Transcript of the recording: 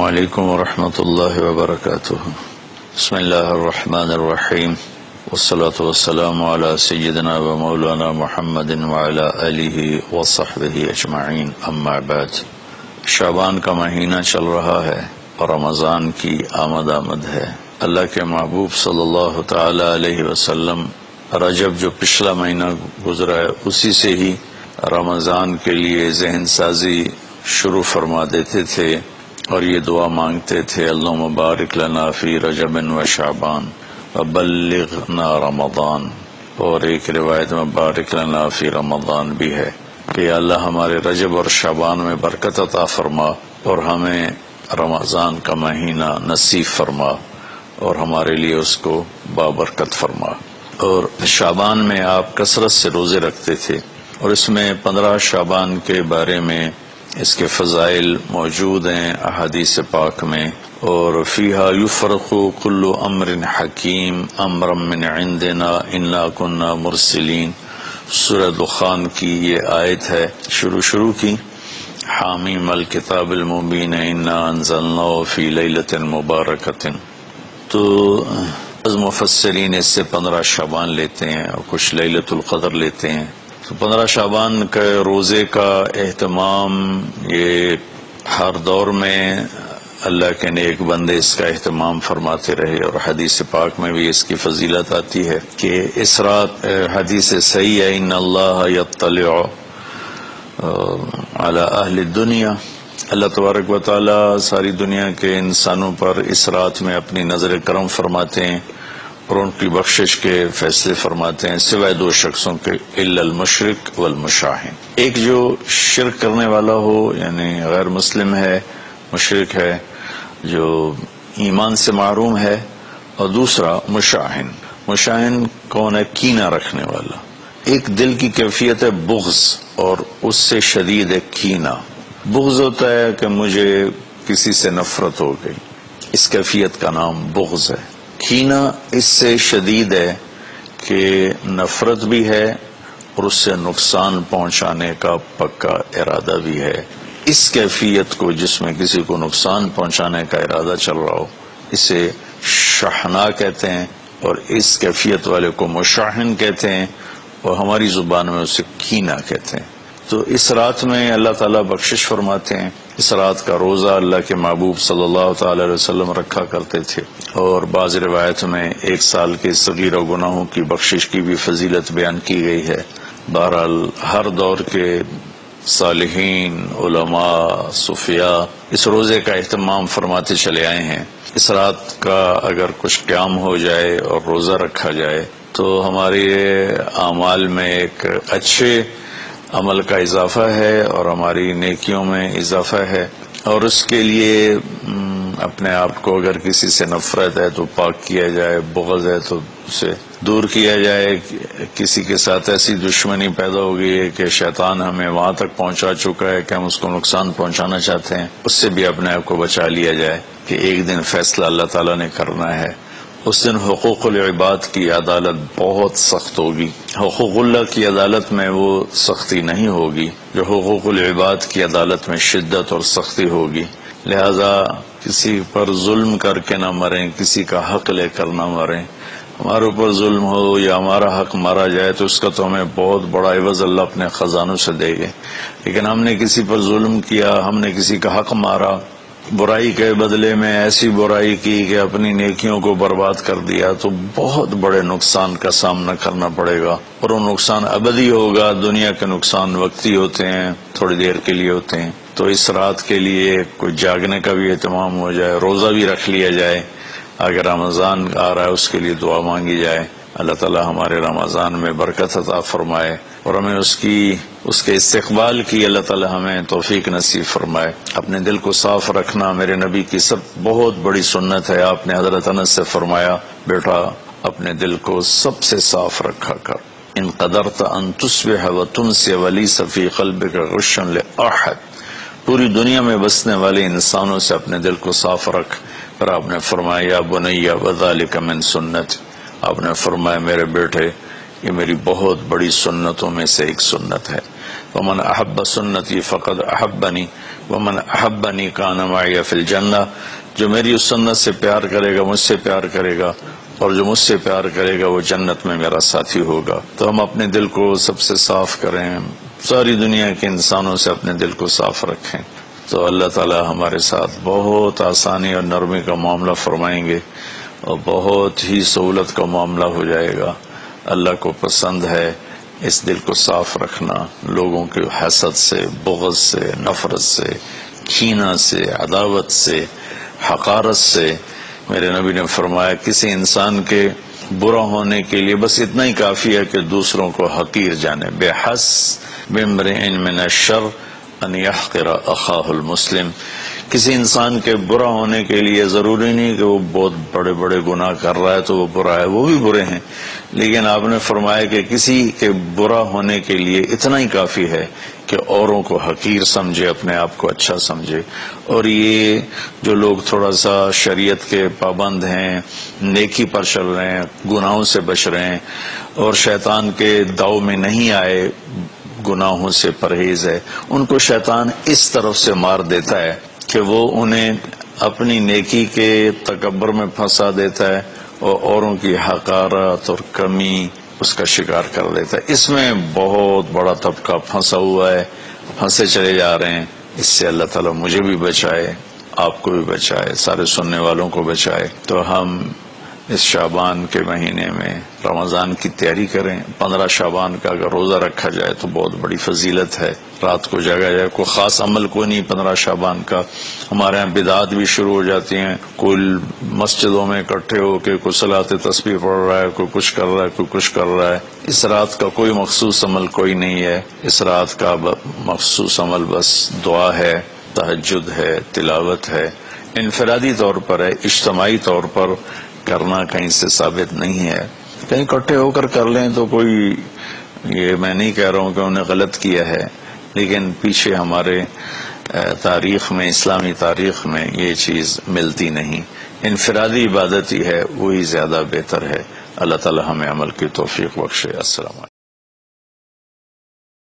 علیکم ورحمۃ اللہ وبرکاتہ۔ بسم اللہ الرحمن الرحیم، والصلاة والسلام علی سیدنا و مولانا محمد وعلی آلہ وصحبہ اجمعین، اما بعد۔ شعبان کا مہینہ چل رہا ہے اور رمضان کی آمد ہے۔ اللہ کے محبوب صلی اللہ تعالی علیہ وسلم رجب جو پچھلا مہینہ گزرا ہے اسی سے ہی رمضان کے لیے ذہن سازی شروع فرما دیتے تھے اور یہ دعا مانگتے تھے، اللہم بارک لنا فی رجب و شعبان وبلغنا رمضان، اور ایک روایت میں بارک لنا فی رمضان بھی ہے کہ اللہ ہمارے رجب اور شعبان میں برکت عطا فرما اور ہمیں رمضان کا مہینہ نصیب فرما اور ہمارے لیے اس کو بابرکت فرما۔ اور شعبان میں آپ کثرت سے روزے رکھتے تھے اور اس میں 15 شعبان کے بارے میں اس کے فضائل موجود ہیں احادیث پاک میں، اور فیہا یفرق کل امر حکیم امرا من عندنا انا کنا مرسلین، سورہ دخان کی یہ آیت ہے شروع کی، حامیم الکتاب المبین انا انزلناہ فی لیلۃ مبارکۃ۔ تو مفسرین اس سے 15 شعبان لیتے ہیں اور کچھ لیلۃ القدر لیتے ہیں۔ تو 15 شعبان کے روزے کا اہتمام یہ ہر دور میں اللہ کے نیک بندے اس کا اہتمام فرماتے رہے، اور حدیث پاک میں بھی اس کی فضیلت آتی ہے کہ اس رات حدیث صحیح ہے، ان اللہ یطلع علی اہل الدنیا، اللہ تبارک و تعالی ساری دنیا کے انسانوں پر اس رات میں اپنی نظر کرم فرماتے ہیں اور ان کی بخشش کے فیصلے فرماتے ہیں، سوائے 2 شخصوں کے، الا المشرک والمشاہن۔ ایک جو شرک کرنے والا ہو یعنی غیر مسلم ہے، مشرک ہے، جو ایمان سے محروم ہے، اور دوسرا مشاہن۔ مشاہن کون ہے؟ کینہ رکھنے والا۔ ایک دل کی کیفیت ہے بغض، اور اس سے شدید ہے کینہ۔ بغض ہوتا ہے کہ مجھے کسی سے نفرت ہو گئی، اس کیفیت کا نام بغض ہے۔ کینہ اس سے شدید ہے کہ نفرت بھی ہے اور اس سے نقصان پہنچانے کا پکا ارادہ بھی ہے۔ اس کیفیت کو، جس میں کسی کو نقصان پہنچانے کا ارادہ چل رہا ہو، اسے شحناء کہتے ہیں، اور اس کیفیت والے کو مشاہن کہتے ہیں، اور ہماری زبان میں اسے کینہ کہتے ہیں۔ تو اس رات میں اللہ تعالیٰ بخشش فرماتے ہیں۔ اس رات کا روزہ اللہ کے محبوب صلی اللہ تعالی علیہ وسلم رکھا کرتے تھے، اور بعض روایت میں 1 سال کے صغیرہ گناہوں کی بخشش کی بھی فضیلت بیان کی گئی ہے۔ بہرحال ہر دور کے صالحین، علماء، صوفیاء اس روزے کا اہتمام فرماتے چلے آئے ہیں۔ اس رات کا اگر کچھ قیام ہو جائے اور روزہ رکھا جائے تو ہمارے اعمال میں ایک اچھے عمل کا اضافہ ہے اور ہماری نیکیوں میں اضافہ ہے، اور اس کے لیے اپنے آپ کو اگر کسی سے نفرت ہے تو پاک کیا جائے، بغض ہے تو اسے دور کیا جائے، کسی کے ساتھ ایسی دشمنی پیدا ہو گئی ہے کہ شیطان ہمیں وہاں تک پہنچا چکا ہے کہ ہم اس کو نقصان پہنچانا چاہتے ہیں، اس سے بھی اپنے آپ کو بچا لیا جائے کہ ایک دن فیصلہ اللہ تعالیٰ نے کرنا ہے۔ اس دن حقوق العباد کی عدالت بہت سخت ہوگی۔ حقوق اللہ کی عدالت میں وہ سختی نہیں ہوگی جو حقوق العباد کی عدالت میں شدت اور سختی ہوگی، لہذا کسی پر ظلم کر کے نہ مریں، کسی کا حق لے کر نہ مریں۔ ہمارے اوپر ظلم ہو یا ہمارا حق مارا جائے تو اس کا تو ہمیں بہت بڑا عوض اللہ اپنے خزانوں سے دے گے، لیکن ہم نے کسی پر ظلم کیا، ہم نے کسی کا حق مارا، برائی کے بدلے میں ایسی برائی کی کہ اپنی نیکیوں کو برباد کر دیا، تو بہت بڑے نقصان کا سامنا کرنا پڑے گا، اور وہ نقصان ابدی ہوگا۔ دنیا کے نقصان وقتی ہوتے ہیں، تھوڑی دیر کے لیے ہوتے ہیں۔ تو اس رات کے لیے کوئی جاگنے کا بھی اہتمام ہو جائے، روزہ بھی رکھ لیا جائے، اگر رمضان آ رہا ہے اس کے لیے دعا مانگی جائے، اللہ تعالی ہمارے رمضان میں برکت عطا فرمائے اور ہمیں اس کے استقبال کی اللہ تعالی ہمیں توفیق نصیب فرمائے۔ اپنے دل کو صاف رکھنا میرے نبی کی سب بہت بڑی سنت ہے۔ آپ نے حضرت انس سے فرمایا، بیٹا اپنے دل کو سب سے صاف رکھا کر، ان قدرت ان تصبح وتمسی ولیس فی قلبک غش لاحد، پوری دنیا میں بسنے والے انسانوں سے اپنے دل کو صاف رکھ۔ پھر آپ نے فرمایا، یا بنی وذالک من سنت، آپ نے فرمایا میرے بیٹے یہ میری بہت بڑی سنتوں میں سے ایک سنت ہے۔ ومن احب سنتی فقد احبنی، ومن احبنی کان معی فی الجنہ، جو میری اس سنت سے پیار کرے گا مجھ سے پیار کرے گا، اور جو مجھ سے پیار کرے گا وہ جنت میں میرا ساتھی ہوگا۔ تو ہم اپنے دل کو سب سے صاف کریں، ساری دنیا کے انسانوں سے اپنے دل کو صاف رکھیں، تو اللہ تعالی ہمارے ساتھ بہت آسانی اور نرمی کا معاملہ فرمائیں گے اور بہت ہی سہولت کا معاملہ ہو جائے گا۔ اللہ کو پسند ہے اس دل کو صاف رکھنا، لوگوں کے حسد سے، بغض سے، نفرت سے، کینہ سے، عداوت سے، حقارت سے۔ میرے نبی نے فرمایا کسی انسان کے برا ہونے کے لیے بس اتنا ہی کافی ہے کہ دوسروں کو حقیر جانے۔ بِحَسْبِ امْرِئٍ مِّنَ الشَّرِّ ان يحقر اخاہ المسلم، کسی انسان کے برا ہونے کے لیے ضروری نہیں کہ وہ بہت بڑے بڑے گناہ کر رہا ہے تو وہ برا ہے، وہ بھی برے ہیں، لیکن آپ نے فرمایا کہ کسی کے برا ہونے کے لیے اتنا ہی کافی ہے کہ اوروں کو حقیر سمجھے، اپنے آپ کو اچھا سمجھے۔ اور یہ جو لوگ تھوڑا سا شریعت کے پابند ہیں، نیکی پر چل رہے ہیں، گناہوں سے بچ رہے ہیں اور شیطان کے داؤ میں نہیں آئے، گناہوں سے پرہیز ہے، ان کو شیطان اس طرف سے مار دیتا ہے کہ وہ انہیں اپنی نیکی کے تکبر میں پھنسا دیتا ہے اور اوروں کی حقارت اور کمی اس کا شکار کر دیتا ہے۔ اس میں بہت بڑا طبقہ پھنسا ہوا ہے، پھنسے چلے جا رہے ہیں۔ اس سے اللہ تعالیٰ مجھے بھی بچائے، آپ کو بھی بچائے، سارے سننے والوں کو بچائے۔ تو ہم اس شعبان کے مہینے میں رمضان کی تیاری کریں۔ 15 شعبان کا اگر روزہ رکھا جائے تو بہت بڑی فضیلت ہے، رات کو جاگا جائے۔ کوئی خاص عمل کوئی نہیں 15 شعبان کا، ہمارے ہاں بدعات بھی شروع ہو جاتی ہیں، کوئی مسجدوں میں اکٹھے ہو کے کوئی صلاۃ تسبیح پڑھ رہا ہے، کوئی کچھ کر رہا ہے، کوئی کچھ کر رہا ہے۔ اس رات کا کوئی مخصوص عمل کوئی نہیں ہے، اس رات کا مخصوص عمل بس دعا ہے، تہجد ہے، تلاوت ہے، انفرادی طور پر ہے، اجتماعی طور پر کرنا کہیں سے ثابت نہیں ہے۔ کہیں اکٹھے ہو کر کر لیں تو کوئی، یہ میں نہیں کہہ رہا ہوں کہ انہیں غلط کیا ہے، لیکن پیچھے ہمارے تاریخ میں، اسلامی تاریخ میں یہ چیز ملتی نہیں۔ انفرادی عبادت ہی ہے، وہی زیادہ بہتر ہے۔ اللہ تعالی ہمیں عمل کی توفیق بخشے۔ السلام علیکم۔